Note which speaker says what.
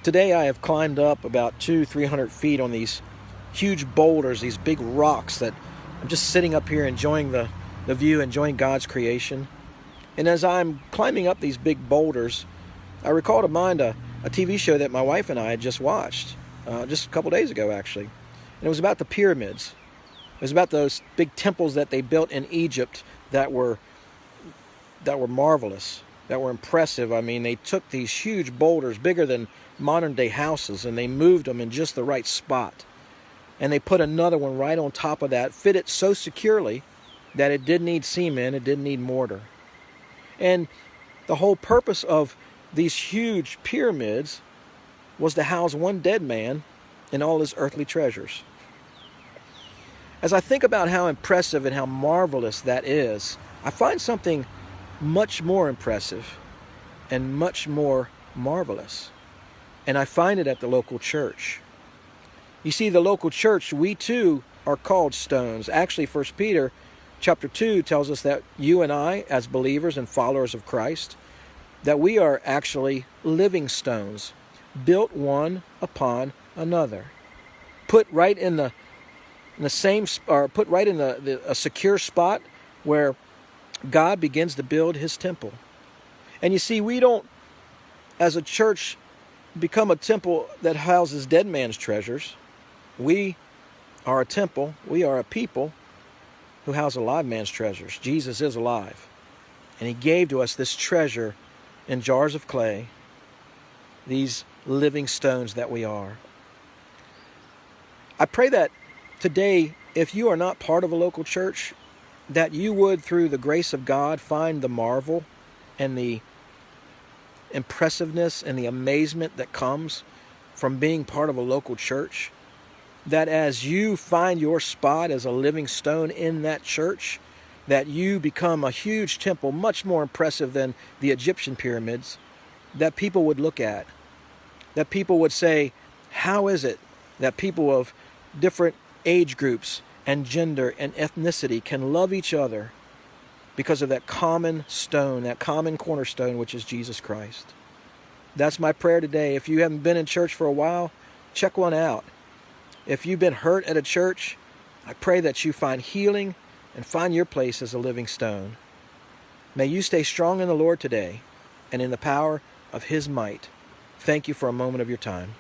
Speaker 1: Today I have climbed up about 300 feet on these huge boulders, these big rocks that I'm just sitting up here enjoying the view, enjoying God's creation. And as I'm climbing up these big boulders, I recall to mind a TV show that my wife and I had just watched, just a couple days ago actually. And it was about the pyramids. It was about those big temples that they built in Egypt that were marvelous, that were impressive. I mean, they took these huge boulders, bigger than modern day houses, and they moved them in just the right spot. And they put another one right on top of that, fit it so securely that it didn't need cement, it didn't need mortar. And the whole purpose of these huge pyramids was to house one dead man and all his earthly treasures. As I think about how impressive and how marvelous that is, I find something much more impressive and much more marvelous. And I find it at the local church. You see, the local church, we too are called stones. Actually, 1 Peter chapter 2 tells us that you and I, as believers and followers of Christ, that we are actually living stones, built one upon another, put right in the same, or put right in a secure spot where God begins to build his temple. And you see, we don't, as a church, become a temple that houses dead man's treasures. We are a temple, we are a people who house alive man's treasures. Jesus is alive. And he gave to us this treasure in jars of clay, these living stones that we are. I pray that today, if you are not part of a local church, that you would, through the grace of God, find the marvel and the impressiveness and the amazement that comes from being part of a local church. That as you find your spot as a living stone in that church, that you become a huge temple, much more impressive than the Egyptian pyramids, that people would look at. That people would say, how is it that people of different age groups and gender and ethnicity can love each other because of that common stone, that common cornerstone, which is Jesus Christ? That's my prayer today. If you haven't been in church for a while, check one out. If you've been hurt at a church, I pray that you find healing and find your place as a living stone. May you stay strong in the Lord today and in the power of his might. Thank you for a moment of your time.